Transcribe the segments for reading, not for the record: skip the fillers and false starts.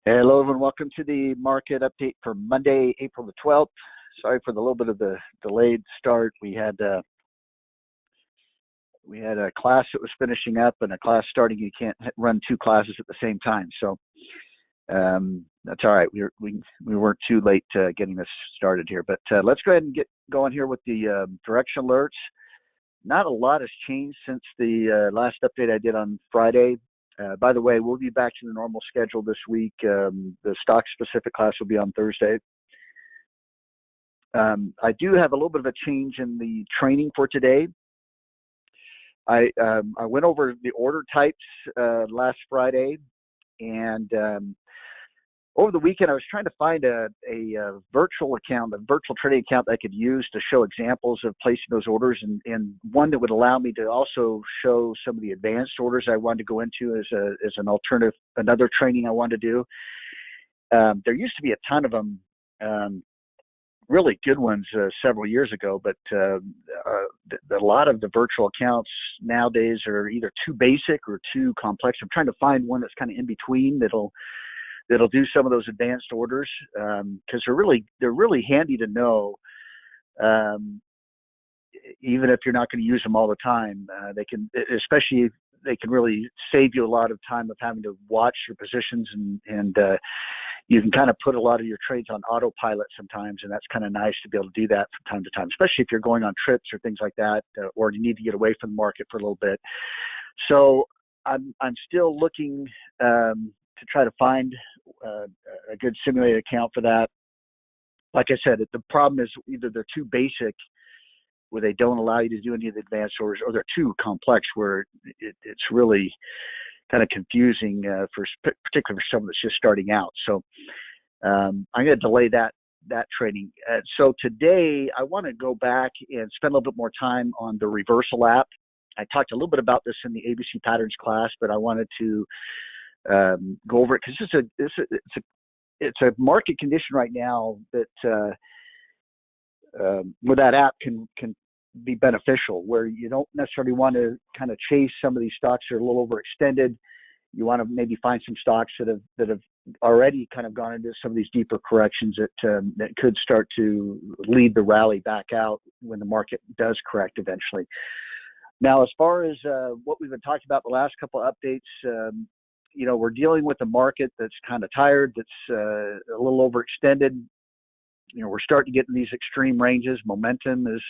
Hello and welcome to the market update for Monday, April the 12th. Sorry for the little bit of the delayed start. We had a class that was finishing up and a class starting. You can't run two classes at the same time, so that's all right. We weren't too late getting this started here, but let's go ahead and get going here with the direction alerts. Not a lot has changed since the last update I did on Friday. By the way, we'll be back to the normal schedule this week. The stock-specific class will be on Thursday. I do have a little bit of a change in the training for today. I went over the order types last Friday, and over the weekend I was trying to find a virtual account, a virtual trading account that I could use to show examples of placing those orders, and one that would allow me to also show some of the advanced orders I wanted to go into as an alternative, another training I wanted to do. There used to be a ton of them, really good ones several years ago, but a lot of the virtual accounts nowadays are either too basic or too complex. I'm trying to find one that's kind of in between that'll do some of those advanced orders, because they're really handy to know, even if you're not going to use them all the time. They can really save you a lot of time of having to watch your positions, and you can kind of put a lot of your trades on autopilot sometimes, and that's kind of nice to be able to do that from time to time, especially if you're going on trips or things like that, or you need to get away from the market for a little bit. So I'm still looking to try to find a good simulated account for that. Like I said, the problem is either they're too basic, where they don't allow you to do any of the advanced orders, or they're too complex, where it's really kind of confusing, particularly for someone that's just starting out. So I'm going to delay that trading. So today I want to go back and spend a little bit more time on the reversal app. I talked a little bit about this in the ABC Patterns class, but I wanted to go over it because it's a market condition right now that where that app can be beneficial, where you don't necessarily want to kind of chase some of these stocks that are a little overextended. You want to maybe find some stocks that have already kind of gone into some of these deeper corrections that could start to lead the rally back out when the market does correct eventually. Now, as far as what we've been talking about the last couple of updates, we're dealing with a market that's kind of tired, that's a little overextended. We're starting to get in these extreme ranges. Momentum is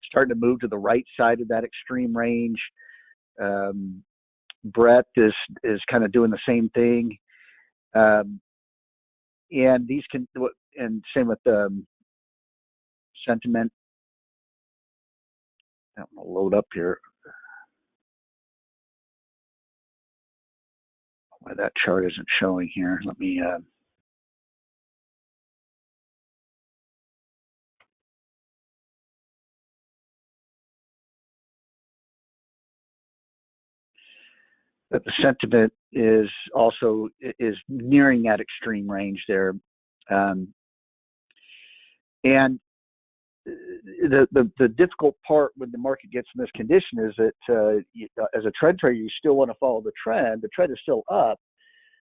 starting to move to the right side of that extreme range. Breadth is kind of doing the same thing. And these and same with sentiment. I'm going to load up here. Why that chart isn't showing here. Let me that the sentiment is also nearing that extreme range there, and the difficult part when the market gets in this condition is that as a trend trader, you still want to follow the trend. The trend is still up,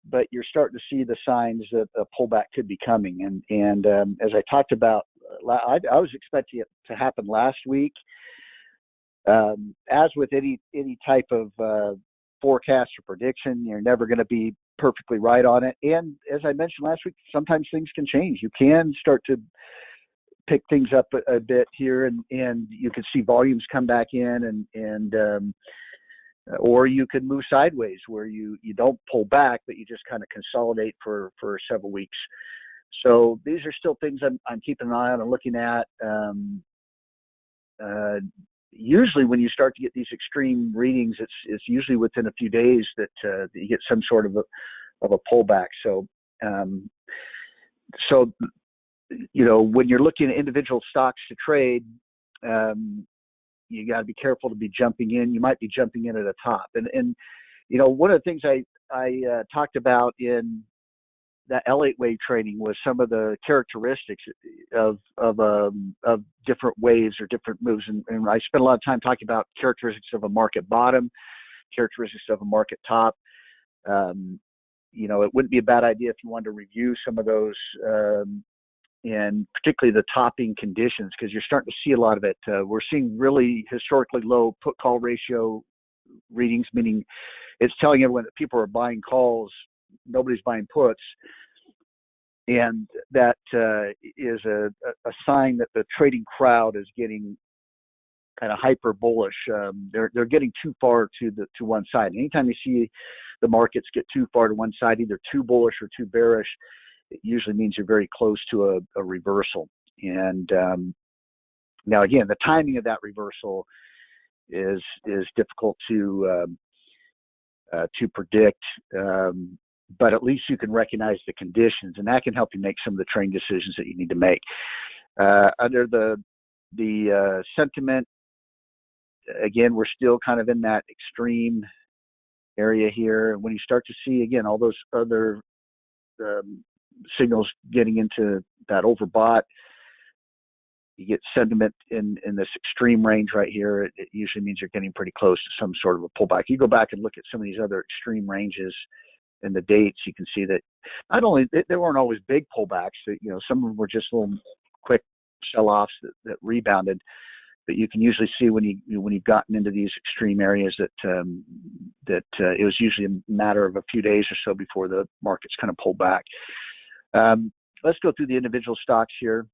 but you're starting to see the signs that a pullback could be coming. And as I talked about, I was expecting it to happen last week. As with any type of forecast or prediction, you're never going to be perfectly right on it. And as I mentioned last week, sometimes things can change. You can start to pick things up a bit here, and you can see volumes come back in, and or you could move sideways where you don't pull back, but you just kind of consolidate for several weeks. So these are still things I'm keeping an eye on and looking at. Usually when you start to get these extreme readings, it's usually within a few days that you get some sort of a pullback. So when you're looking at individual stocks to trade, you got to be careful to be jumping in. You might be jumping in at a top. And one of the things I talked about in that L8 wave trading was some of the characteristics of different waves or different moves. And I spent a lot of time talking about characteristics of a market bottom, characteristics of a market top. it wouldn't be a bad idea if you wanted to review some of those, and particularly the topping conditions, because you're starting to see a lot of it. We're seeing really historically low put-call ratio readings, meaning it's telling everyone that people are buying calls, nobody's buying puts. And that is a sign that the trading crowd is getting kind of hyper bullish. They're getting too far to one side. Anytime you see the markets get too far to one side, either too bullish or too bearish, it usually means you're very close to a reversal. And now again, the timing of that reversal is difficult to predict. But at least you can recognize the conditions, and that can help you make some of the trading decisions that you need to make. Under the sentiment, again, we're still kind of in that extreme area here. When you start to see, again, all those other signals getting into that overbought, you get sentiment in this extreme range right here. It usually means you're getting pretty close to some sort of a pullback. You go back and look at some of these other extreme ranges and the dates, you can see that not only there weren't always big pullbacks, that some of them were just little quick sell-offs that rebounded, but you can usually see when you've gotten into these extreme areas that it was usually a matter of a few days or so before the markets kind of pull back. Let's go through the individual stocks here,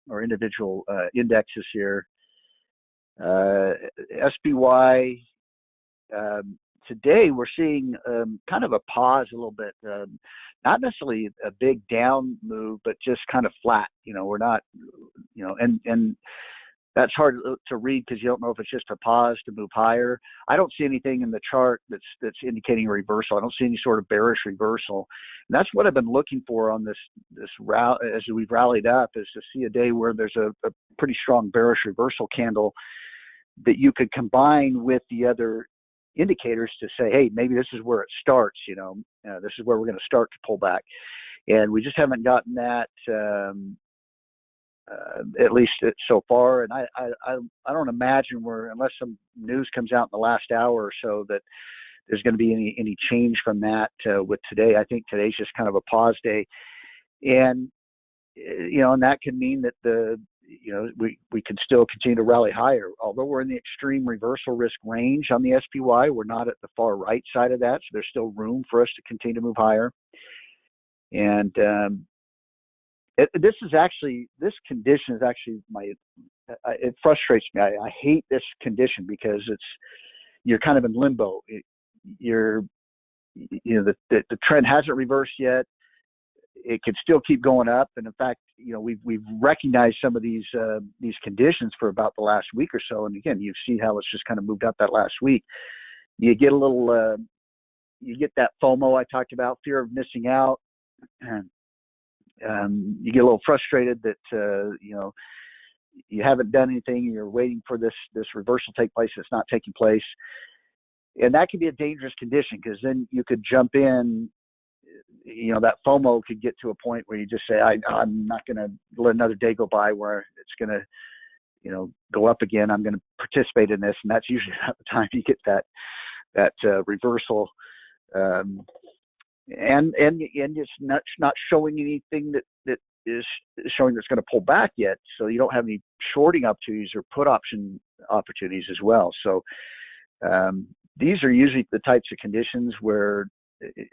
or individual indexes here. SPY. Today we're seeing kind of a pause a little bit, not necessarily a big down move, but just kind of flat. We're not, and that's hard to read because you don't know if it's just a pause to move higher. I don't see anything in the chart that's indicating a reversal. I don't see any sort of bearish reversal. And that's what I've been looking for on this route as we've rallied up, is to see a day where there's a pretty strong bearish reversal candle that you could combine with the other indicators to say, hey, maybe this is where it starts. This is where we're going to start to pull back, and we just haven't gotten that, at least so far. And I don't imagine unless some news comes out in the last hour or so, that there's going to be any change from that with today. I think today's just kind of a pause day, and and that can mean that we can still continue to rally higher. Although we're in the extreme reversal risk range on the SPY, we're not at the far right side of that, so there's still room for us to continue to move higher. And this condition is actually it frustrates me. I hate this condition because you're kind of in limbo. The trend hasn't reversed yet. It could still keep going up, and in fact, we've recognized some of these conditions for about the last week or so. And again, you've seen how it's just kind of moved up that last week. You get a little, you get that FOMO I talked about, fear of missing out, and you get a little frustrated that you haven't done anything, and you're waiting for this reversal to take place. It's not taking place, and that can be a dangerous condition, because then you could jump in. That FOMO could get to a point where you just say, I'm not going to let another day go by where it's going to, go up again. I'm going to participate in this. And that's usually not the time you get that reversal. And it's not showing anything that is showing that's going to pull back yet. So you don't have any shorting opportunities or put option opportunities as well. So these are usually the types of conditions where,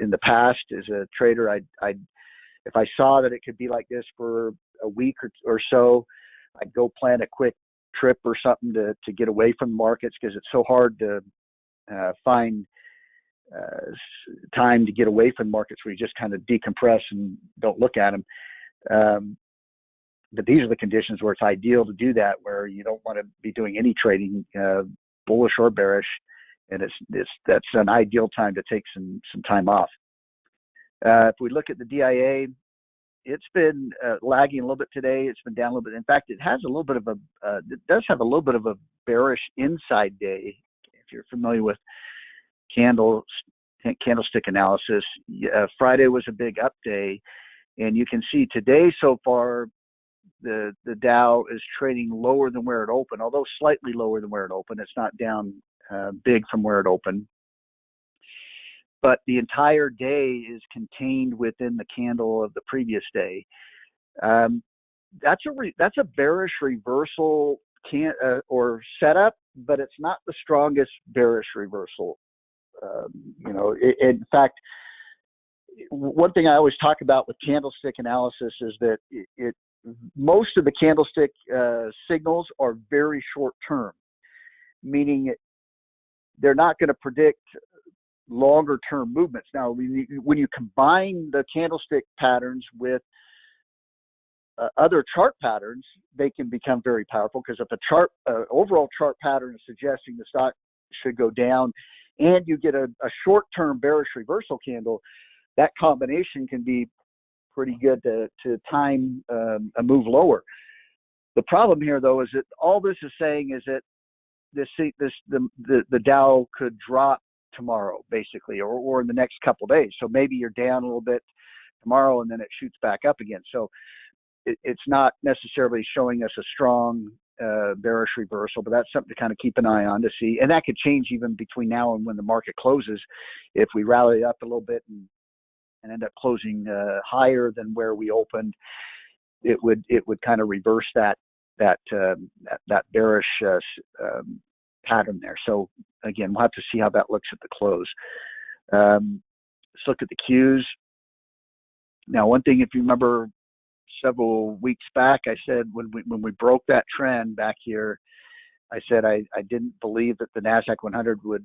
in the past, as a trader, if I saw that it could be like this for a week or so, I'd go plan a quick trip or something to get away from the markets, because it's so hard to find time to get away from markets where you just kind of decompress and don't look at them. But these are the conditions where it's ideal to do that, where you don't want to be doing any trading, bullish or bearish. And that's an ideal time to take some time off. If we look at the DIA, it's been lagging a little bit today. It's been down a little bit. In fact, it has a little bit of it does have a little bit of a bearish inside day. If you're familiar with candlestick analysis, Friday was a big up day, and you can see today so far the Dow is trading lower than where it opened, although slightly lower than where it opened. It's not down big from where it opened. but the entire day is contained within the candle of the previous day. That's a bearish reversal or setup, but it's not the strongest bearish reversal. In fact, one thing I always talk about with candlestick analysis is that most of the candlestick signals are very short term, meaning they're not going to predict longer term movements. Now, when you combine the candlestick patterns with other chart patterns, they can become very powerful, because if a overall chart pattern is suggesting the stock should go down and you get a short-term bearish reversal candle, that combination can be pretty good to time a move lower. The problem here, though, is that all this is saying is that the Dow could drop tomorrow, basically, or in the next couple of days. So maybe you're down a little bit tomorrow and then it shoots back up again. So it's not necessarily showing us a strong bearish reversal, but that's something to kind of keep an eye on to see. And that could change even between now and when the market closes. If we rally up a little bit and end up closing higher than where we opened, it would kind of reverse that bearish pattern there. So again, we'll have to see how that looks at the close. Let's look at the Qs. Now, one thing, if you remember, several weeks back, I said when we broke that trend back here, I said I didn't believe that the NASDAQ 100 would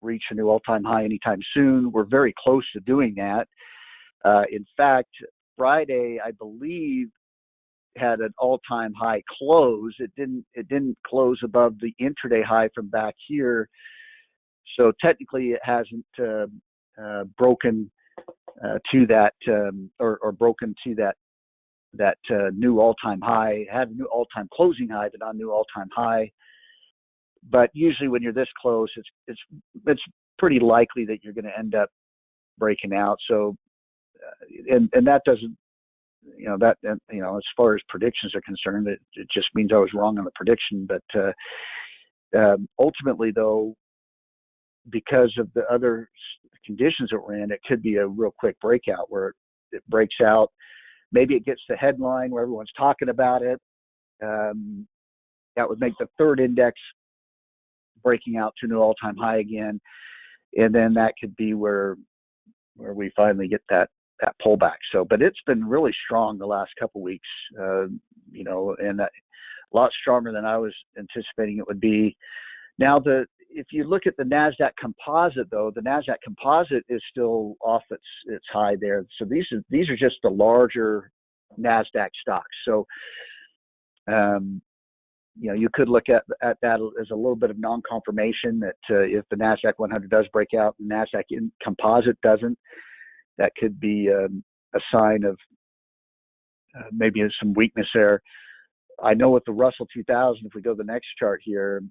reach a new all-time high anytime soon. We're very close to doing that. In fact, Friday, I believe, had an all-time high close. It didn't close above the intraday high from back here, so technically it hasn't broken to that or broken to that new all-time high. It had a new all-time closing high, but not a new all-time high. But usually when you're this close, it's pretty likely that you're going to end up breaking out. So and that doesn't, as far as predictions are concerned, it just means I was wrong on the prediction. But ultimately, though, because of the other conditions that we're in, it could be a real quick breakout where it breaks out. Maybe it gets the headline where everyone's talking about it. That would make the third index breaking out to a new all-time high again, and then that could be where we finally get that pullback. So, but it's been really strong the last couple of weeks, and a lot stronger than I was anticipating it would be. Now, if you look at the NASDAQ composite, though, the NASDAQ composite is still off its high there. So these are just the larger NASDAQ stocks. So, you could look at that as a little bit of non-confirmation that if the NASDAQ 100 does break out and the NASDAQ composite doesn't, that could be a sign of maybe some weakness there. I know with the Russell 2000, if we go to the next chart here,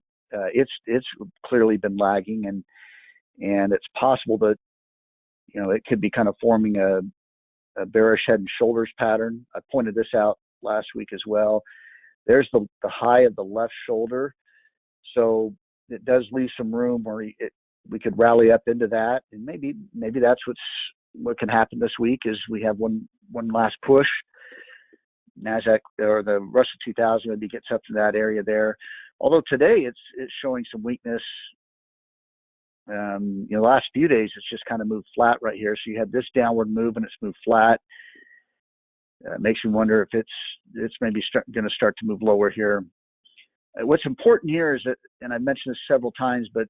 it's clearly been lagging, and it's possible that it could be kind of forming a bearish head and shoulders pattern. I pointed this out last week as well. There's the high of the left shoulder, so it does leave some room where we could rally up into that, and maybe that's what can happen this week is we have one last push. NASDAQ or the Russell 2000 maybe gets up to that area there. Although today it's showing some weakness. The last few days it's just kind of moved flat right here. So you had this downward move and it's moved flat. Makes me wonder if it's maybe going to start to move lower here. What's important here is that, and I mentioned this several times, but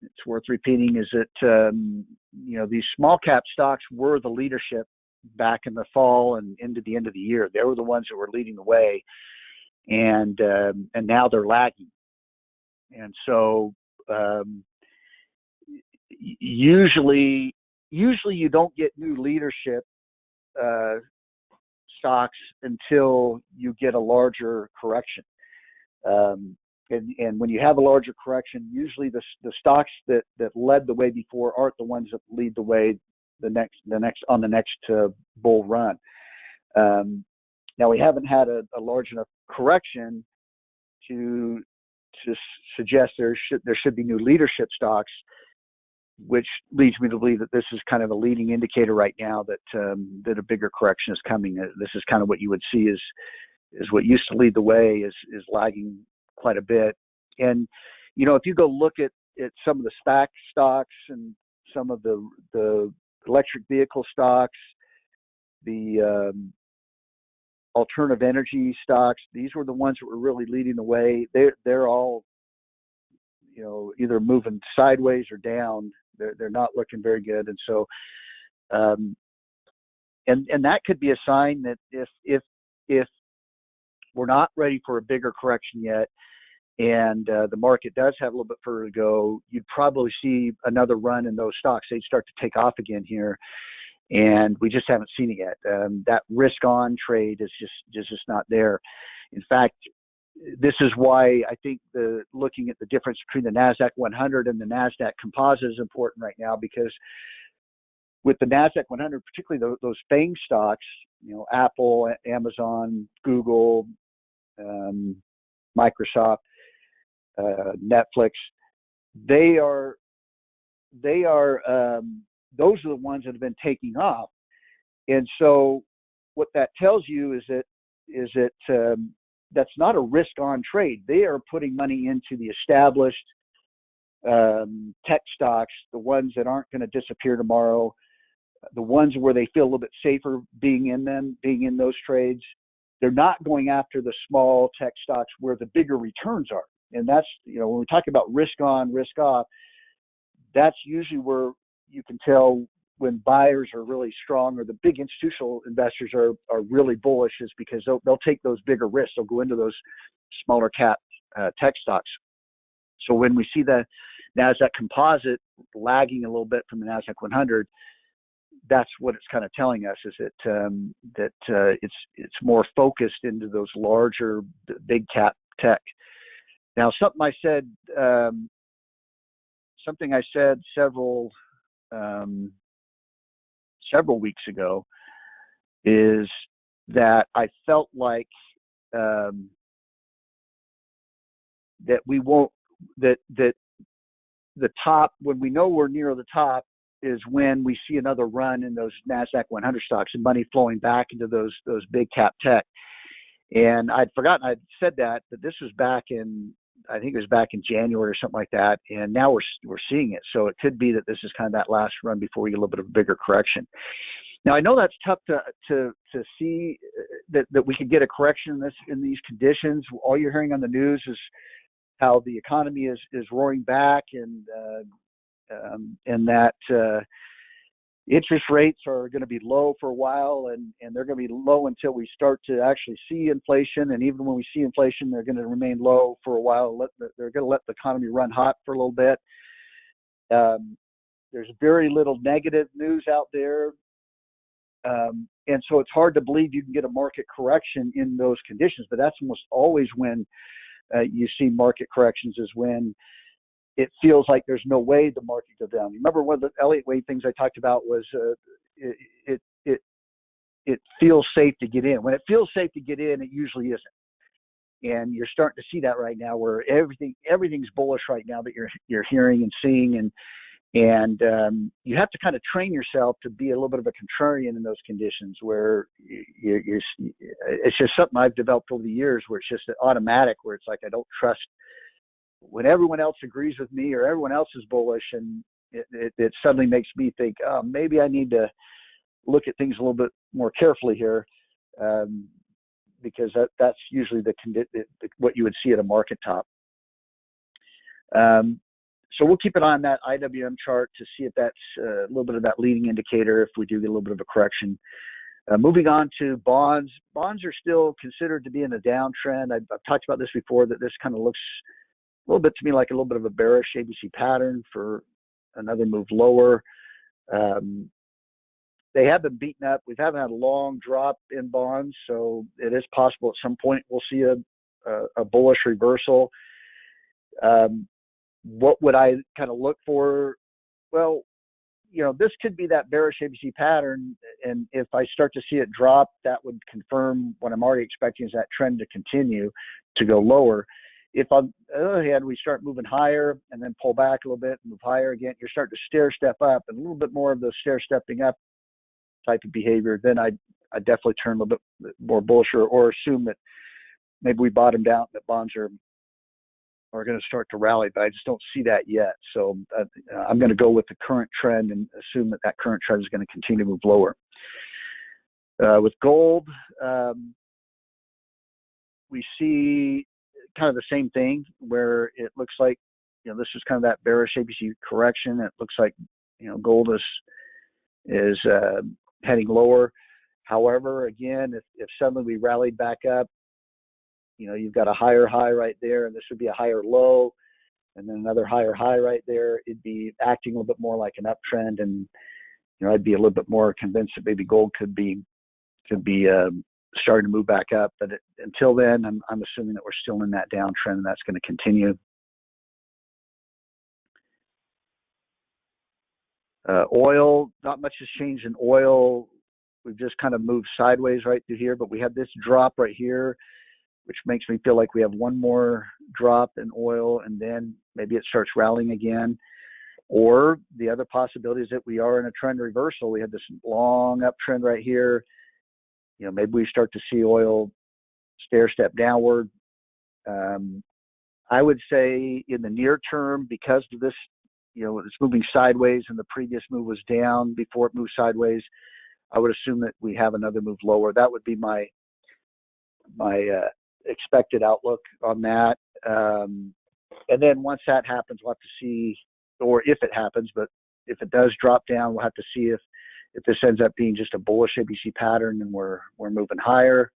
it's worth repeating, is that these small cap stocks were the leadership back in the fall and into the end of the year. They were the ones that were leading the way, and now they're lagging. And so usually you don't get new leadership stocks until you get a larger correction. And when you have a larger correction, usually the stocks that led the way before aren't the ones that lead the way the next bull run. Now we haven't had a large enough correction to suggest there should be new leadership stocks. which leads me to believe that this is kind of a leading indicator right now that a bigger correction is coming. This is kind of what you would see is what used to lead the way is lagging quite a bit. And if you go look at some of the SPAC stocks and some of the electric vehicle stocks, the alternative energy stocks, these were the ones that were really leading the way. They're all either moving sideways or down. They're not looking very good. And so and that could be a sign that if we're not ready for a bigger correction yet, and the market does have a little bit further to go, you'd probably see another run in those stocks. They'd start to take off again here, and we just haven't seen it yet. That risk-on trade is just not there. In fact, this is why I think looking at the difference between the NASDAQ 100 and the NASDAQ Composite is important right now, because with the NASDAQ 100, particularly those FANG stocks, Apple, Amazon, Google, Microsoft, Netflix, those are the ones that have been taking off. And so what that tells you is that that's not a risk-on trade. They are putting money into the established tech stocks, the ones that aren't going to disappear tomorrow, the ones where they feel a little bit safer being in those trades. They're not going after the small tech stocks where the bigger returns are. And that's, when we talk about risk on, risk off, that's usually where you can tell when buyers are really strong or the big institutional investors are really bullish, is because they'll take those bigger risks. They'll go into those smaller cap tech stocks. So when we see the NASDAQ Composite lagging a little bit from the NASDAQ 100, that's what it's kind of telling us, is that it's more focused into those larger big cap tech. Now, something I said several weeks ago is that I felt like that the top, when we know we're near the top, is when we see another run in those NASDAQ 100 stocks and money flowing back into those big cap tech. And I'd forgotten I'd said that, but this was back in, I think it was back in January or something like that. And now we're seeing it. So it could be that this is kind of that last run before we get a little bit of a bigger correction. Now, I know that's tough to see that we could get a correction in these conditions. All you're hearing on the news is how the economy is roaring back, and that interest rates are going to be low for a while, and they're going to be low until we start to actually see inflation. And even when we see inflation, they're going to remain low for a while. They're going to let the economy run hot for a little bit. There's very little negative news out there. And so it's hard to believe you can get a market correction in those conditions, but that's almost always when you see market corrections, is when it feels like there's no way the market goes down. Remember, one of the Elliott wave things I talked about was it feels safe to get in. When it feels safe to get in, it usually isn't. And you're starting to see that right now, where everything's bullish right now that you're hearing and seeing, and you have to kind of train yourself to be a little bit of a contrarian in those conditions, where it's just something I've developed over the years, where it's just automatic, where it's like I don't trust when everyone else agrees with me or everyone else is bullish, and it suddenly makes me think, oh, maybe I need to look at things a little bit more carefully here, because that's usually what you would see at a market top. So we'll keep an eye on that IWM chart to see if that's a little bit of that leading indicator if we do get a little bit of a correction. Moving on to bonds. Bonds are still considered to be in a downtrend. I've talked about this before, that this kind of looks a little bit to me like a little bit of a bearish ABC pattern for another move lower. They have been beaten up. We haven't had a long drop in bonds, so it is possible at some point we'll see a bullish reversal. What would I kind of look for? Well, this could be that bearish ABC pattern, and if I start to see it drop, that would confirm what I'm already expecting, is that trend to continue to go lower. If on the other hand we start moving higher and then pull back a little bit and move higher again, you're starting to stair step up, and a little bit more of those stair stepping up type of behavior, then I definitely turn a little bit more bullish, or assume that maybe we bottomed out, that bonds are going to start to rally, but I just don't see that yet. So I'm going to go with the current trend and assume that that current trend is going to continue to move lower. With gold, we see kind of the same thing, where it looks like, this is kind of that bearish ABC correction. It looks like, gold is heading lower. However, again, if suddenly we rallied back up, you've got a higher high right there, and this would be a higher low, and then another higher high right there. It'd be acting a little bit more like an uptrend, and I'd be a little bit more convinced that maybe gold could be starting to move back up. But until then, I'm assuming that we're still in that downtrend, and that's going to continue. Oil, not much has changed in oil. We've just kind of moved sideways right through here, but we have this drop right here, which makes me feel like we have one more drop in oil, and then maybe it starts rallying again. Or the other possibility is that we are in a trend reversal. We had this long uptrend right here. Maybe we start to see oil stair step downward. I would say in the near term, because of this, it's moving sideways and the previous move was down before it moved sideways, I would assume that we have another move lower. That would be my expected outlook on that. And then once that happens, we'll have to see, or if it happens, but if it does drop down, we'll have to see if this ends up being just a bullish ABC pattern and we're moving higher,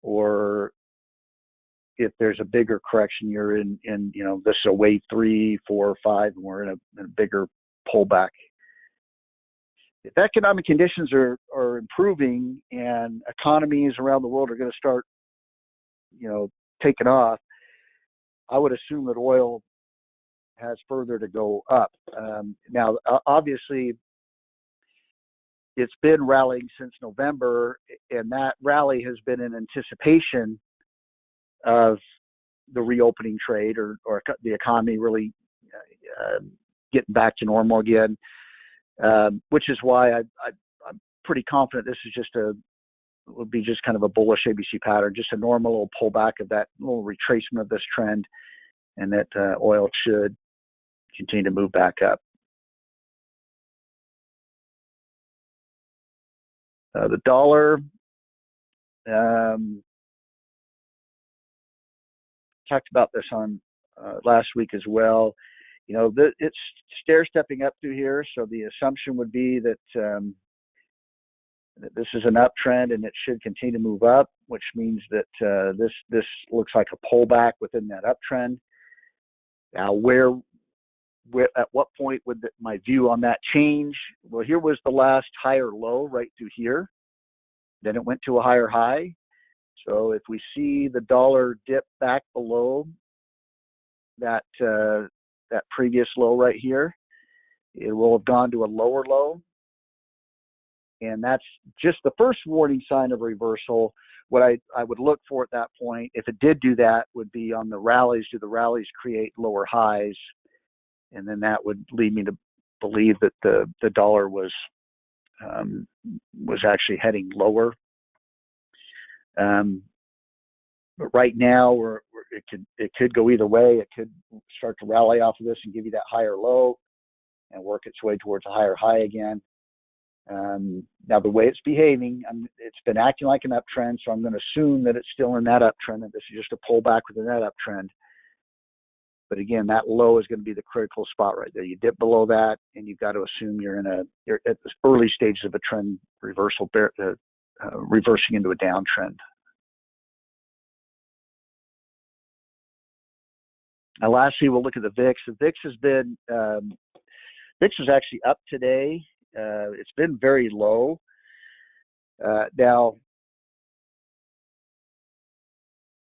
or if there's a bigger correction, you're in this is a wave 3, 4, or 5, and we're in a bigger pullback. If economic conditions are improving and economies around the world are going to start, taking off, I would assume that oil has further to go up. Now, obviously, it's been rallying since November, and that rally has been in anticipation of the reopening trade or the economy really getting back to normal again, which is why I'm pretty confident this is would be just kind of a bullish ABC pattern, just a normal little pullback of that little retracement of this trend, and that oil should continue to move back up. The dollar, talked about this on last week as well. It's stair stepping up through here, so the assumption would be that this is an uptrend and it should continue to move up, which means that this looks like a pullback within that uptrend. Now, where at what point would my view on that change? Well, here was the last higher low right through here. Then it went to a higher high. So if we see the dollar dip back below that previous low right here, it will have gone to a lower low. And that's just the first warning sign of reversal. What I would look for at that point, if it did do that, would be on the rallies. Do the rallies create lower highs? And then that would lead me to believe that the dollar was actually heading lower. But right now, it could go either way. It could start to rally off of this and give you that higher low and work its way towards a higher high again. Now, the way it's behaving, it's been acting like an uptrend, so I'm going to assume that it's still in that uptrend, and this is just a pullback within that uptrend. But again, that low is going to be the critical spot right there. You dip below that, and you've got to assume you're at the early stages of a trend reversal, reversing into a downtrend. And lastly, we'll look at the VIX. The VIX has been VIX was actually up today. It's been very low. Now,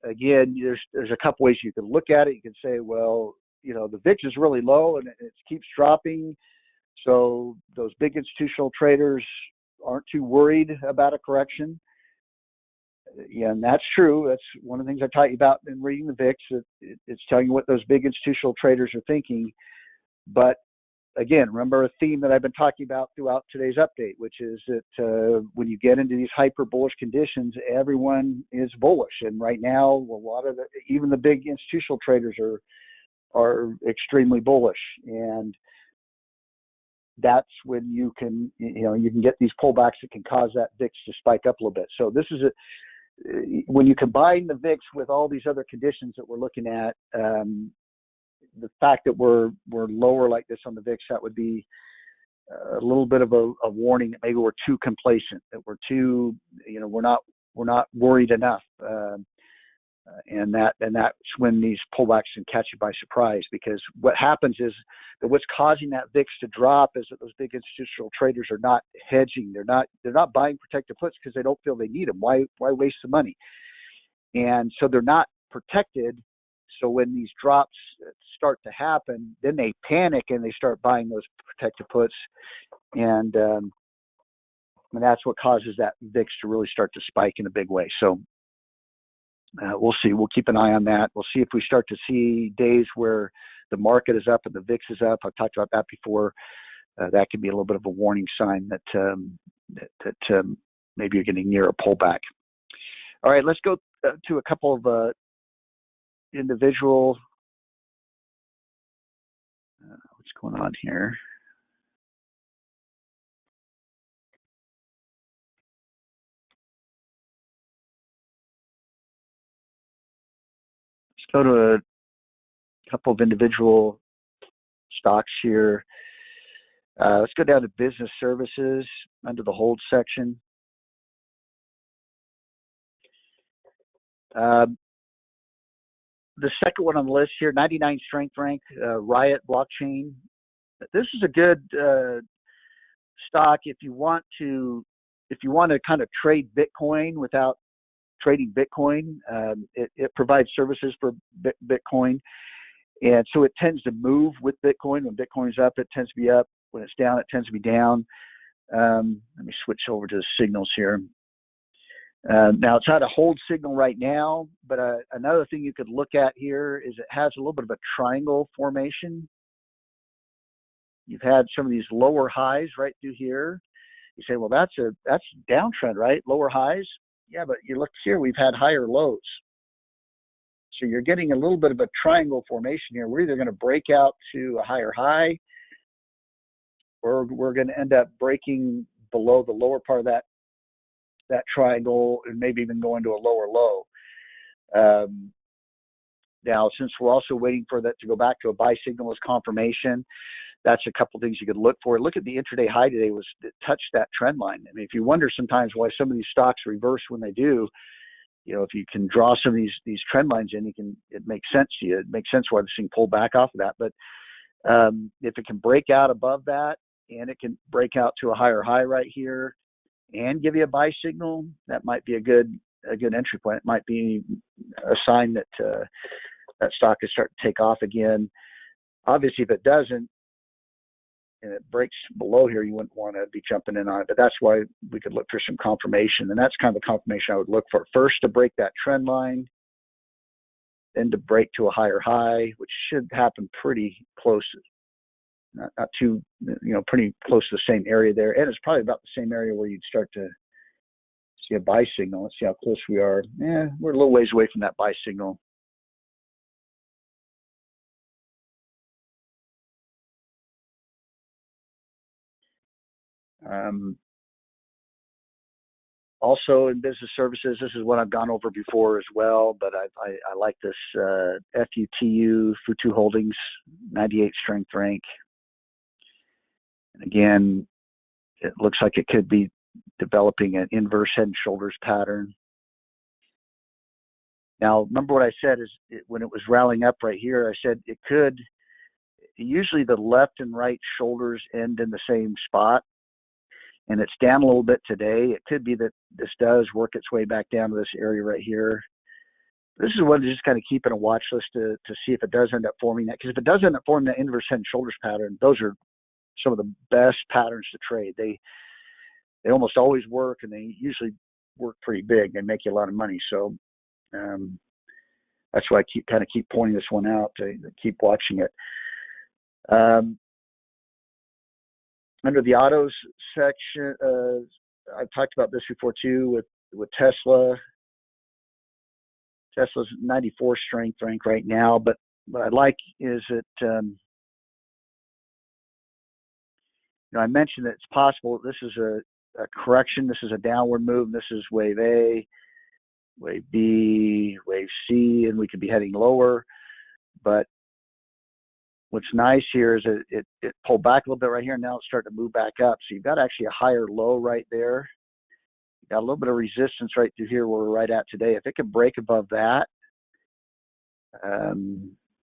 again, there's a couple ways you can look at it. You can say, well, the VIX is really low and it keeps dropping, so those big institutional traders aren't too worried about a correction. Yeah, and that's true. That's one of the things I taught you about in reading the VIX. It's telling you what those big institutional traders are thinking. But again, remember a theme that I've been talking about throughout today's update, which is that when you get into these hyper bullish conditions, everyone is bullish. And right now, a lot of even the big institutional traders are extremely bullish. And that's when you can get these pullbacks that can cause that VIX to spike up a little bit. So this is when you combine the VIX with all these other conditions that we're looking at, the fact that we're lower like this on the VIX, that would be a little bit of a warning that maybe we're too complacent, that we're too, we're not worried enough, and that's when these pullbacks can catch you by surprise. Because what happens is that what's causing that VIX to drop is that those big institutional traders are not hedging. They're not buying protected puts because they don't feel they need them. Why waste the money? And so they're not protected. So when these drops start to happen, then they panic and they start buying those protected puts, and that's what causes that VIX to really start to spike in a big way. So we'll see. We'll keep an eye on that. We'll see if we start to see days where the market is up and the VIX is up. I've talked about that before. That can be a little bit of a warning sign that maybe you're getting near a pullback. All right, let's go to a couple of individual. What's going on here? Let's go to a couple of individual stocks here. Let's go down to business services under the hold section. The second one on the list here, 99 strength rank, Riot blockchain. This is a good stock if you want to kind of trade Bitcoin without trading Bitcoin. It provides services for Bitcoin, and so it tends to move with Bitcoin. When Bitcoin's up, it tends to be up. When it's down, it tends to be down. Let me switch over to the signals here. Now it's at a hold signal right now, but another thing you could look at here is it has a little bit of a triangle formation. You've had some of these lower highs right through here. You say, well, that's downtrend, right? Lower highs. Yeah, but you look here, we've had higher lows. So you're getting a little bit of a triangle formation here. We're either going to break out to a higher high, or we're going to end up breaking below the lower part of that triangle and maybe even going to a lower low. Now, since we're also waiting for that to go back to a buy signal as confirmation, that's a couple things you could look for. Look at the intraday high today it touched that trend line. I mean, if you wonder sometimes why some of these stocks reverse when they do, if you can draw some of these trend lines in, it makes sense to you. It makes sense why this thing pulled back off of that. But if it can break out above that and it can break out to a higher high right here and give you a buy signal, that might be a good entry point. It might be a sign that that stock is starting to take off again. Obviously, if it doesn't and it breaks below here, you wouldn't want to be jumping in on it. But that's why we could look for some confirmation, and that's kind of the confirmation I would look for. First, to break that trend line, then to break to a higher high, which should happen pretty close. Not too, pretty close to the same area there. And it's probably about the same area where you'd start to see a buy signal. Let's see how close we are. We're a little ways away from that buy signal. Also in business services, this is what I've gone over before as well, but I like this FUTU Holdings 98 strength rank. And again, it looks like it could be developing an inverse head and shoulders pattern. Now, remember what I said is when it was rallying up right here, I said it could, usually the left and right shoulders end in the same spot, and it's down a little bit today. It could be that this does work its way back down to this area right here. This is one to just kind of keep in a watch list to see if it does end up forming that. Because if it does end up forming that inverse head and shoulders pattern, those are some of the best patterns to trade. They almost always work, and they usually work pretty big. They make you a lot of money. So that's why I keep pointing this one out to keep watching it. Under the autos section, I've talked about this before too with Tesla. Tesla's 94 strength rank right now, but what I like is that I mentioned that it's possible this is a correction. This is a downward move. This is wave A, wave B, wave C, and we could be heading lower. But what's nice here is that it pulled back a little bit right here, and now it's starting to move back up. So you've got actually a higher low right there. You've got a little bit of resistance right through here where we're right at today. If it could break above that,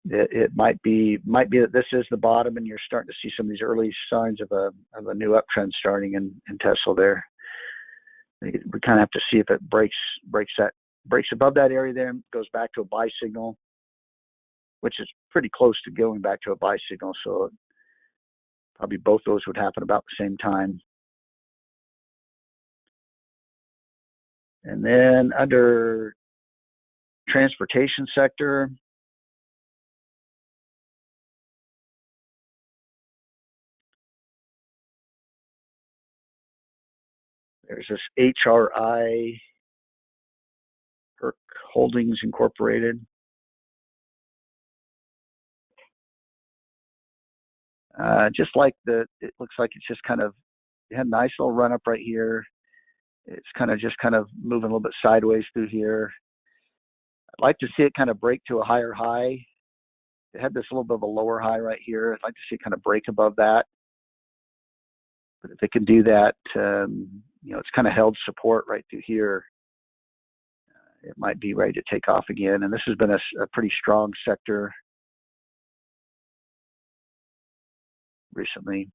it might be that this is the bottom, and you're starting to see some of these early signs of a new uptrend starting in Tesla there. We kind of have to see if it breaks above that area, then goes back to a buy signal, which is pretty close to going back to a buy signal. So probably both those would happen about the same time. And then under transportation sector, there's this HRI, Herc Holdings Incorporated. Just like it looks like it's just kind of, it had a nice little run up right here. It's kind of moving a little bit sideways through here. I'd like to see it kind of break to a higher high. It had this little bit of a lower high right here. I'd like to see it kind of break above that. But if it can do that, it's kind of held support right through here. It might be ready to take off again. And this has been a pretty strong sector recently.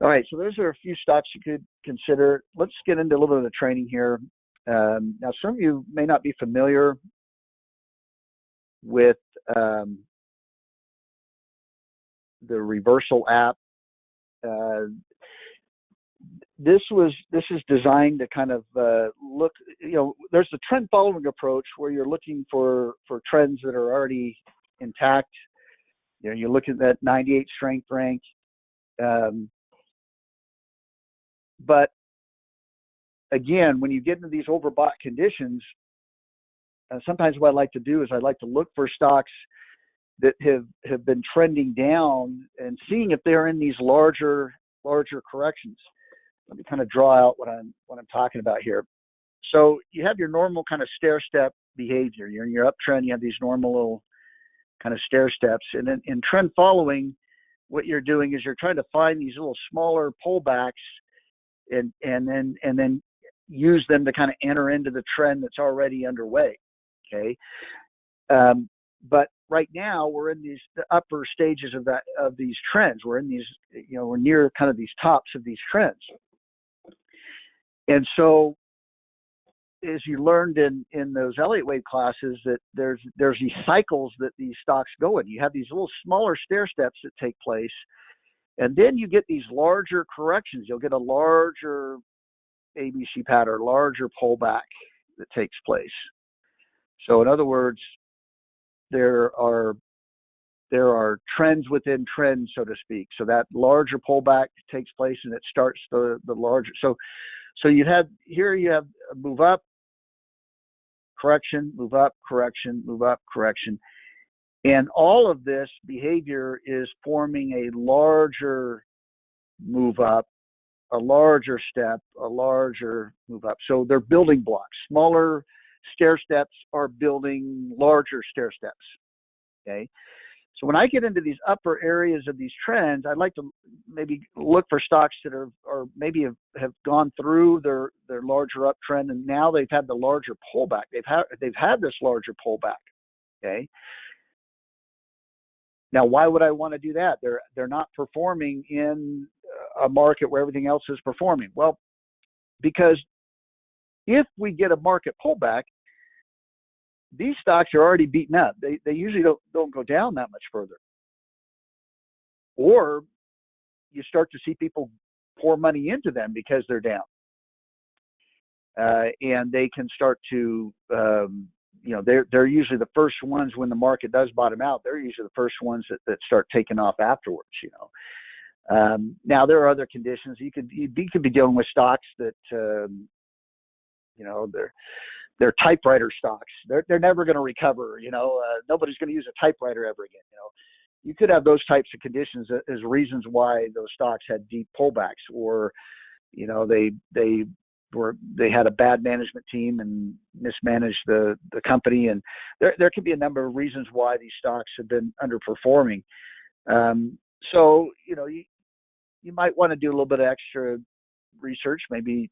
All right, so those are a few stocks you could consider. Let's get into a little bit of the training here. Now, some of you may not be familiar with the Reversal app. This is designed to kind of look. There's the trend following approach where you're looking for trends that are already intact. You're looking at that 98 strength rank. But again, when you get into these overbought conditions, sometimes what I like to do is I like to look for stocks that have been trending down and seeing if they're in these larger corrections. Let me kind of draw out what I'm talking about here. So you have your normal kind of stair-step behavior. You're in your uptrend. You have these normal little kind of stair steps, and then in trend following, what you're doing is you're trying to find these little smaller pullbacks, and then use them to kind of enter into the trend that's already underway. Okay, but right now we're in the upper stages of these trends. We're in these, we're near kind of these tops of these trends. And so, as you learned in those Elliott wave classes, that there's these cycles that these stocks go in. You have these little smaller stair steps that take place, and then you get these larger corrections. You'll get a larger ABC pattern, larger pullback that takes place. So in other words, there are trends within trends, so to speak. So that larger pullback takes place, and it starts the larger. So you have a move up, correction, move up, correction, move up, correction. And all of this behavior is forming a larger move up, a larger step, a larger move up. So they're building blocks. Smaller stair steps are building larger stair steps. Okay. So when I get into these upper areas of these trends, I'd like to maybe look for stocks that are, or maybe have gone through their larger uptrend, and now they've had the larger pullback. They've had this larger pullback. Okay. Now, why would I want to do that? They're not performing in a market where everything else is performing. Well, because if we get a market pullback, these stocks are already beaten up. They usually don't go down that much further. Or you start to see people pour money into them because they're down. and they can start to, they're usually the first ones when the market does bottom out. They're usually the first ones that start taking off afterwards. Now there are other conditions. You could be dealing with stocks that, they're typewriter stocks. They're never going to recover. Nobody's going to use a typewriter ever again. You could have those types of conditions as reasons why those stocks had deep pullbacks, or they had a bad management team and mismanaged the company, and there could be a number of reasons why these stocks have been underperforming. So you might want to do a little bit of extra research, maybe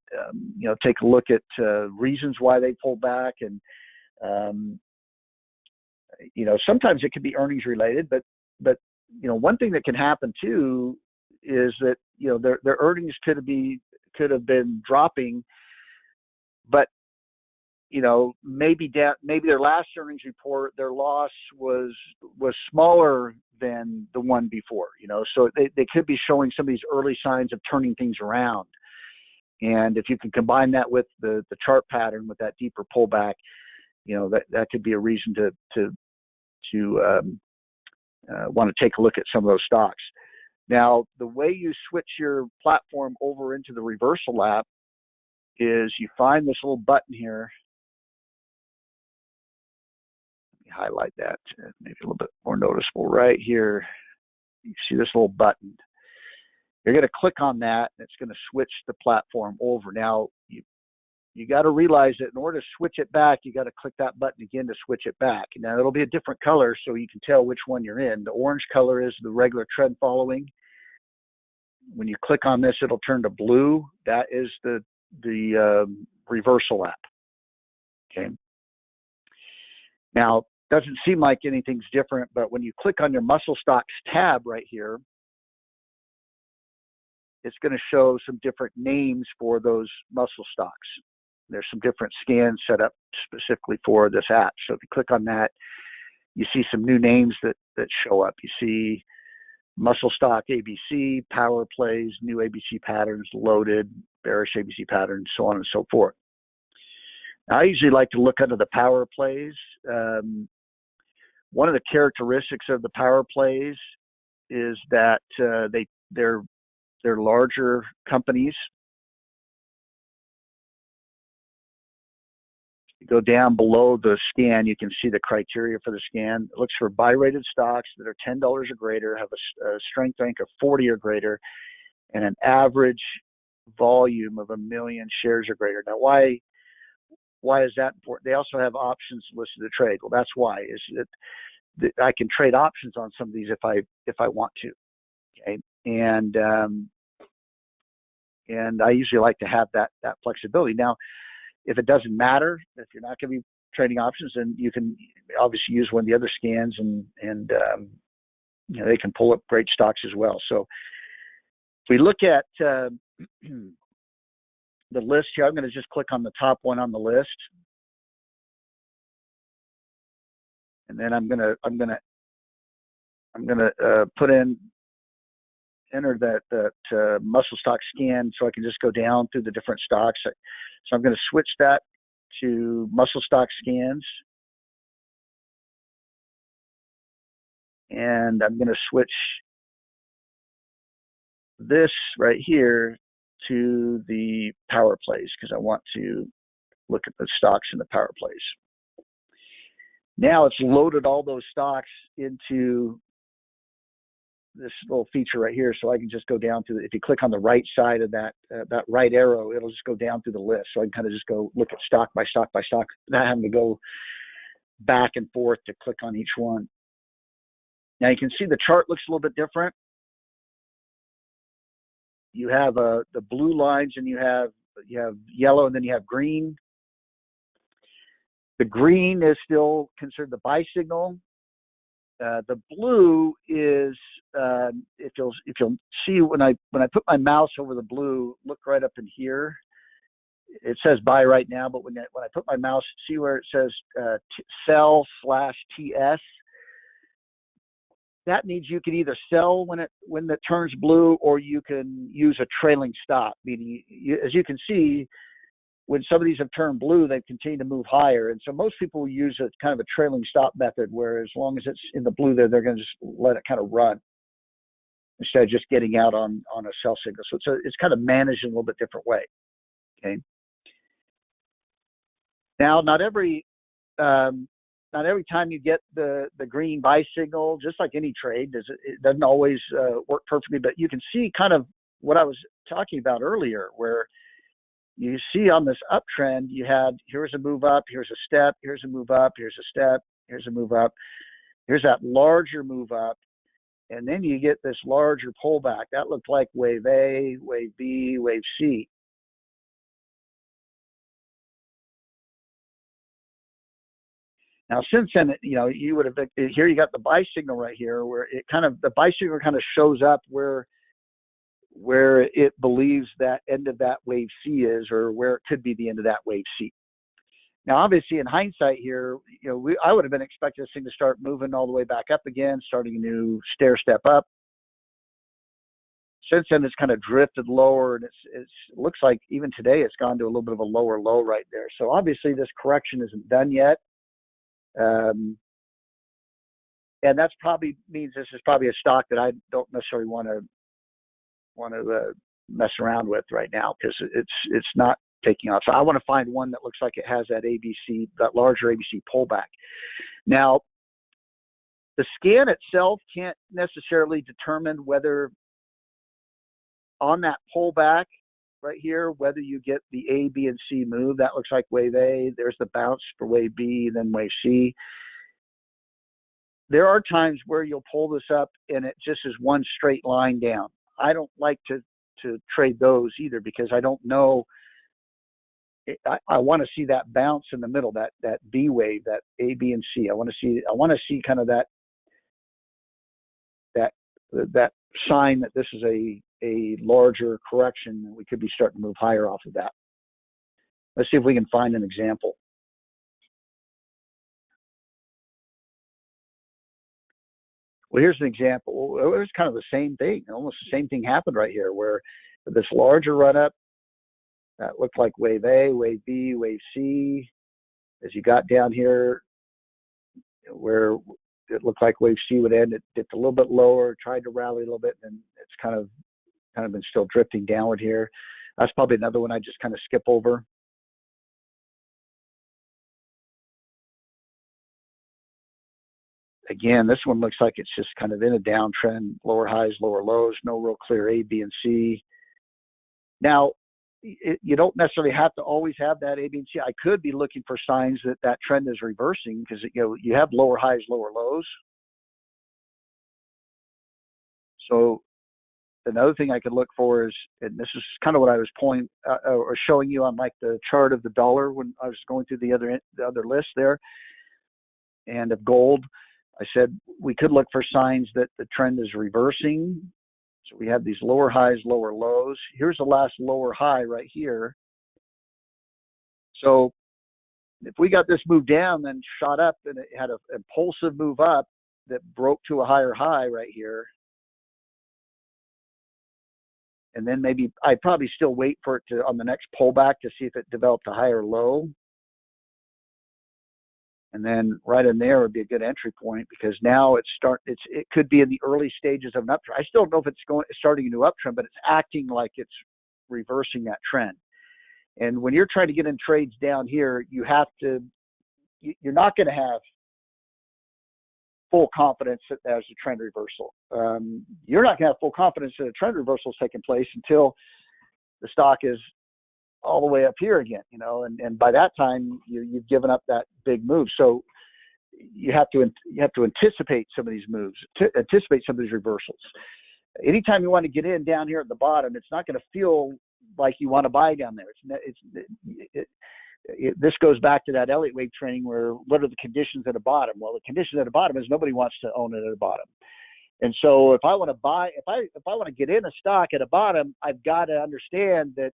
take a look at reasons why they pulled back, and sometimes it could be earnings related, but one thing that can happen too is that their earnings could have been dropping, but maybe their last earnings report, their loss was smaller than the one before, so they could be showing some of these early signs of turning things around. And if you can combine that with the chart pattern with that deeper pullback, that could be a reason to want to take a look at some of those stocks. Now, the way you switch your platform over into the reversal app is you find this little button here. Let me highlight that, maybe a little bit more noticeable right here. You see this little button. You're going to click on that, and it's going to switch the platform over. Now, you got to realize that in order to switch it back, you got to click that button again to switch it back. Now, it'll be a different color so you can tell which one you're in. The orange color is the regular trend following. When you click on this, it'll turn to blue. That is the reversal app. Okay. Now, doesn't seem like anything's different, but when you click on your muscle stocks tab right here, it's going to show some different names for those muscle stocks. There's some different scans set up specifically for this app. So if you click on that, you see some new names that show up. You see muscle stock ABC, power plays, new ABC patterns, loaded, bearish ABC patterns, so on and so forth. Now, I usually like to look under the power plays. One of the characteristics of the power plays is that they're larger companies. You go down below the scan, you can see the criteria for the scan. It looks for buy-rated stocks that are $10 or greater, have a strength rank of 40 or greater, and an average volume of 1 million shares or greater. Now, why is that important? They also have options listed to trade. Well, that's why. Is that I can trade options on some of these if I want to. Okay, and I usually like to have that flexibility. Now, if it doesn't matter, if you're not going to be trading options, then you can obviously use one of the other scans, and they can pull up great stocks as well. So if we look at the list here, I'm going to just click on the top one on the list, and then I'm going to enter that muscle stock scan, so I can just go down through the different stocks. So I'm going to switch that to muscle stock scans, and I'm going to switch this right here to the power plays because I want to look at the stocks in the power plays. Now it's loaded all those stocks into this little feature right here, so I can just go down to if you click on the right side of that right arrow, it'll just go down through the list. So I can kind of just go look at stock by stock by stock, not having to go back and forth to click on each one. Now you can see the chart looks a little bit different. You have the blue lines, and you have yellow, and then you have green. The green is still considered the buy signal. The blue is if you'll see when I put my mouse over the blue, look right up in here. It says buy right now, but when I put my mouse, see where it says sell/TS. That means you can either sell when it turns blue, or you can use a trailing stop. Meaning, as you can see, when some of these have turned blue, they've continued to move higher. And so most people will use a kind of a trailing stop method, where as long as it's in the blue there, they're going to just let it kind of run instead of just getting out on a sell signal. So it's kind of managed in a little bit different way. Okay. Now, not every time you get the green buy signal, just like any trade, it doesn't always work perfectly. But you can see kind of what I was talking about earlier, where you see on this uptrend, here's a move up, here's a step, here's a move up, here's a step, here's a move up, here's that larger move up, and then you get this larger pullback. That looked like wave A, wave B, wave C. Now, since then, you would have, here you got the buy signal right here, where the buy signal kind of shows up where it believes that end of that wave C is, or where it could be the end of that wave C. Now, obviously, in hindsight here, I would have been expecting this thing to start moving all the way back up again, starting a new stair step up. Since then, it's kind of drifted lower, and it looks like even today it's gone to a little bit of a lower low right there. So obviously, this correction isn't done yet. And that's probably means this is probably a stock that I don't necessarily want to mess around with right now, because it's not taking off. So I want to find one that looks like it has that ABC, that larger ABC pullback. Now, the scan itself can't necessarily determine whether on that pullback right here, whether you get the A, B, and C move. That looks like wave A. There's the bounce for wave B, then wave C. There are times where you'll pull this up and it just is one straight line down. I don't like to trade those either, because I don't know. I want to see that bounce in the middle, that B wave, that A, B, and C. I want to see kind of that sign that this is a larger correction, and we could be starting to move higher off of that. Let's see if we can find an example. Well, here's an example. It was kind of the same thing. Almost the same thing happened right here, where this larger run up, that looked like wave A, wave B, wave C. As you got down here, where it looked like wave C would end, it dipped a little bit lower, tried to rally a little bit, and it's kind of been still drifting downward here. That's probably another one I just kind of skip over. Again, this one looks like it's just kind of in a downtrend, lower highs, lower lows, no real clear A, B, and C. Now, you don't necessarily have to always have that A, B, and C. I could be looking for signs that trend is reversing, because you have lower highs, lower lows. So another thing I could look for is, and this is kind of what I was or showing you on like the chart of the dollar when I was going through the other list there, and of gold. I said we could look for signs that the trend is reversing. So we have these lower highs, lower lows. Here's the last lower high right here. So if we got this move down, then shot up, and it had an impulsive move up that broke to a higher high right here, and then maybe I'd probably still wait for it to, on the next pullback, to see if it developed a higher low. And then right in there would be a good entry point, because now it could be in the early stages of an uptrend. I still don't know if it's starting a new uptrend, but it's acting like it's reversing that trend. And when you're trying to get in trades down here, you're not going to have full confidence that there's a trend reversal. You're not going to have full confidence that a trend reversal is taking place until the stock is all the way up here again, and by that time you've given up that big move. So you have to anticipate some of these moves, anticipate some of these reversals. Anytime you want to get in down here at the bottom, it's not going to feel like you want to buy down there. This goes back to that Elliott wave training, where what are the conditions at the bottom? Well, the condition at the bottom is nobody wants to own it at the bottom. And so if I want to buy, if I want to get in a stock at a bottom, I've got to understand that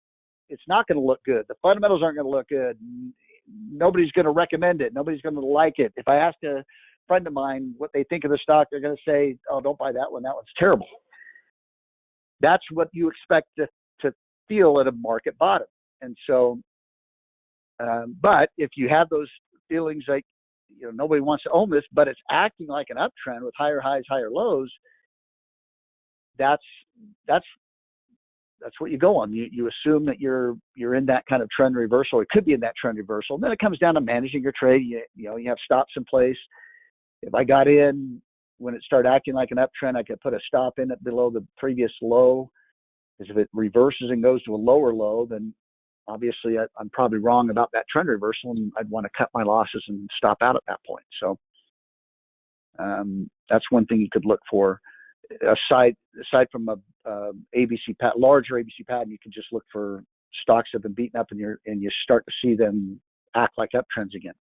it's not going to look good. The fundamentals aren't going to look good. Nobody's going to recommend it. Nobody's going to like it. If I ask a friend of mine what they think of the stock, they're going to say, "Oh, don't buy that one. That one's terrible." That's what you expect to feel at a market bottom. And so But if you have those feelings like, nobody wants to own this, but it's acting like an uptrend with higher highs, higher lows, that's what you go on. You assume that you're in that kind of trend reversal. It could be in that trend reversal. And then it comes down to managing your trade. You have stops in place. If I got in when it started acting like an uptrend, I could put a stop in it below the previous low. Because if it reverses and goes to a lower low, then obviously I'm probably wrong about that trend reversal, and I'd want to cut my losses and stop out at that point. So that's one thing you could look for. Aside from a ABC pattern, larger ABC pattern, you can just look for stocks that have been beaten up, and you start to see them act like uptrends again.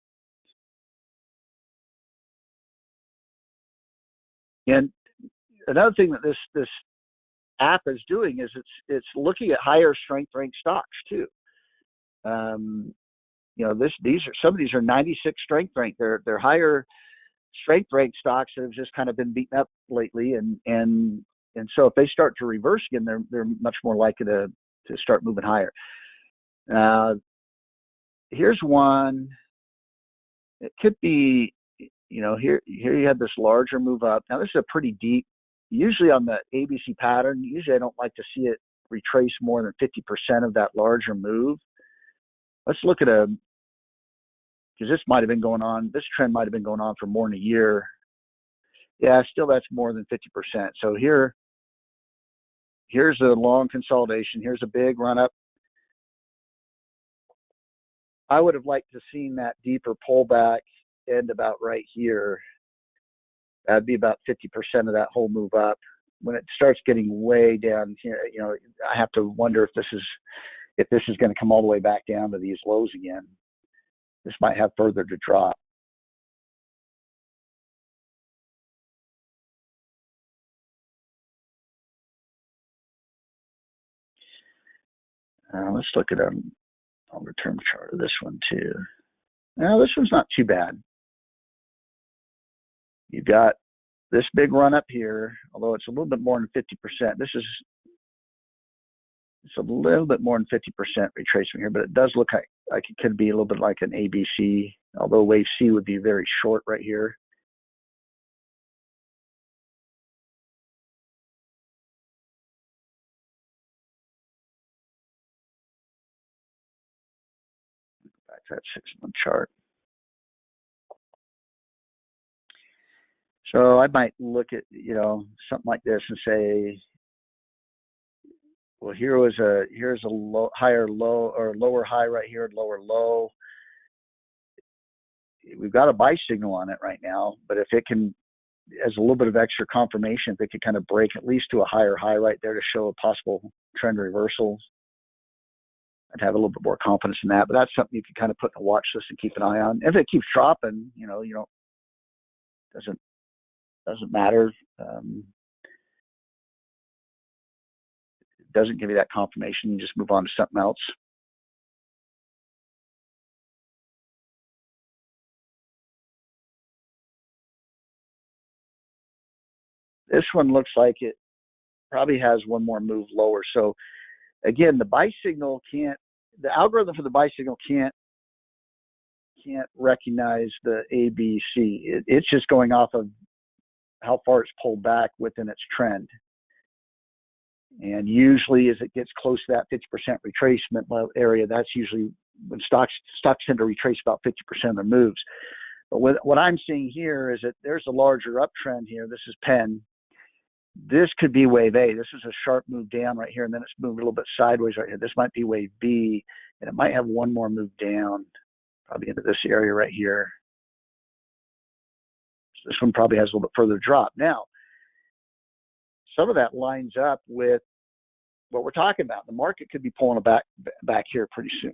And another thing that this app is doing is it's looking at higher strength ranked stocks too. Some of these are 96 strength rank. They're higher strength ranked stocks that have just kind of been beaten up lately, and so if they start to reverse again, they're much more likely to start moving higher. Here's one. It could be, here you have this larger move up. Now this is a pretty deep. Usually on the ABC pattern, usually I don't like to see it retrace more than 50% of that larger move. Let's look at because this might have been going on. This trend might have been going on for more than a year. Yeah, still that's more than 50%. So here's a long consolidation. Here's a big run up. I would have liked to seen that deeper pullback end about right here. That'd be about 50% of that whole move up. When it starts getting way down here, I have to wonder if this is going to come all the way back down to these lows again. This might have further to drop. Let's look at a longer term chart of this one too. Now this one's not too bad. You've got this big run up here, although it's a little bit more than 50%. It's a little bit more than 50% retracement here, but it does look like it could be a little bit like an ABC, although wave C would be very short right here. Back to that 6-month chart. So I might look at, something like this and say, well, here's a higher low or lower high right here, lower low. We've got a buy signal on it right now, but if it can, as a little bit of extra confirmation, if it could kind of break at least to a higher high right there to show a possible trend reversal, I'd have a little bit more confidence in that. But that's something you can kind of put in a watch list and keep an eye on. If it keeps dropping, doesn't matter. It doesn't give you that confirmation. You just move on to something else. This one looks like it probably has one more move lower. So again, the buy signal the algorithm for the buy signal can't recognize the ABC. It's just going off of how far it's pulled back within its trend. And usually as it gets close to that 50% retracement area, that's usually when stocks tend to retrace about 50% of their moves. But what I'm seeing here is that there's a larger uptrend here. This is Penn. This could be wave A. This is a sharp move down right here, and then it's moved a little bit sideways right here. This might be wave B, and it might have one more move down, probably into this area right here. So this one probably has a little bit further drop. Now, some of that lines up with what we're talking about. The market could be pulling back here pretty soon.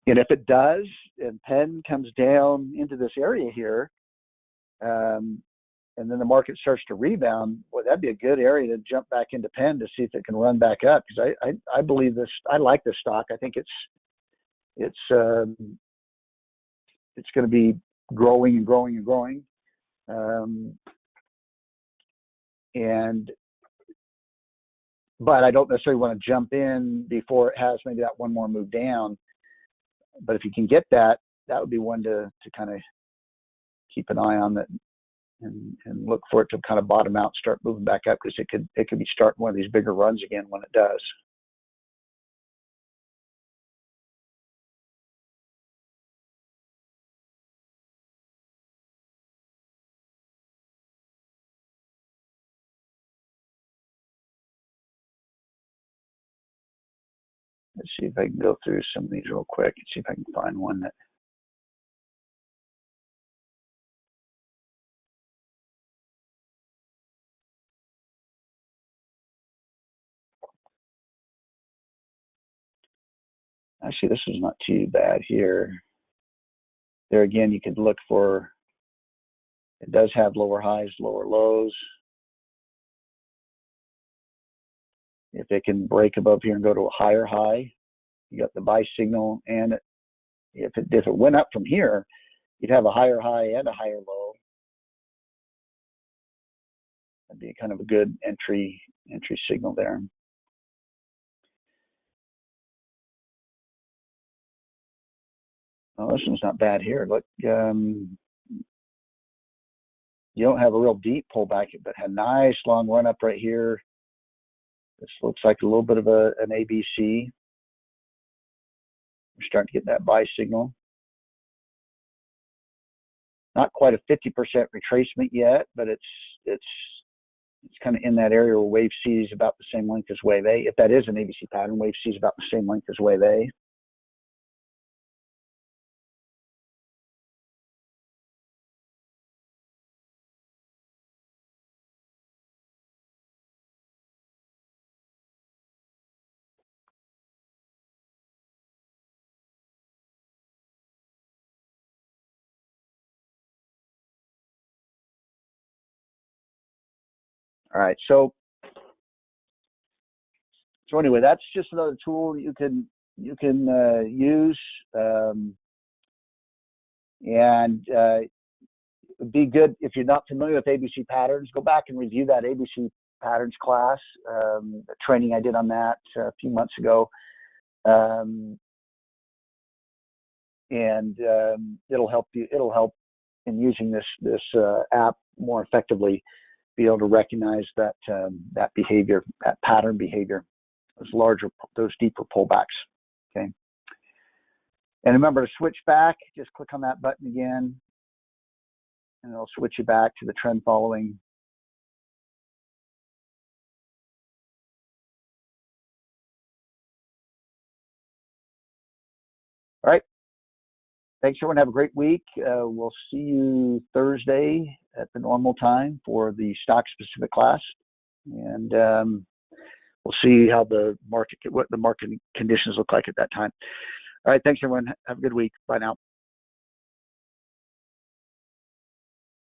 And if it does, and Penn comes down into this area here, and then the market starts to rebound, well, that'd be a good area to jump back into Penn to see if it can run back up. Because I believe this. I like this stock. I think it's going to be growing and growing and growing. And but I don't necessarily want to jump in before it has maybe that one more move down. But if you can get that, that would be one to kind of keep an eye on that and look for it to kind of bottom out, start moving back up, because it could be starting one of these bigger runs again when it does. Let's see if I can go through some of these real quick and see if I can find one that. Actually, this is not too bad here. There again, you could look for, it does have lower highs, lower lows. If it can break above here and go to a higher high, you got the buy signal. And if it went up from here, you'd have a higher high and a higher low. That'd be kind of a good entry signal there. Oh, this one's not bad here. Look, you don't have a real deep pullback, but had a nice long run up right here. This looks like a little bit of an ABC. We're starting to get that buy signal. Not quite a 50% retracement yet, but it's kind of in that area where wave C is about the same length as wave A. If that is an ABC pattern, wave C is about the same length as wave A. All right, so anyway, that's just another tool you can use, and it'd be good if you're not familiar with ABC patterns. Go back and review that ABC patterns class, the training I did on that a few months ago, and it'll help you. It'll help in using this app more effectively. Be able to recognize that that behavior, that pattern behavior, those deeper pullbacks. Okay. And remember to switch back. Just click on that button again, and it'll switch you back to the trend following. All right. Thanks, everyone. Have a great week. We'll see you Thursday at the normal time for the stock-specific class, and we'll see how what the market conditions look like at that time. All right. Thanks, everyone. Have a good week. Bye now.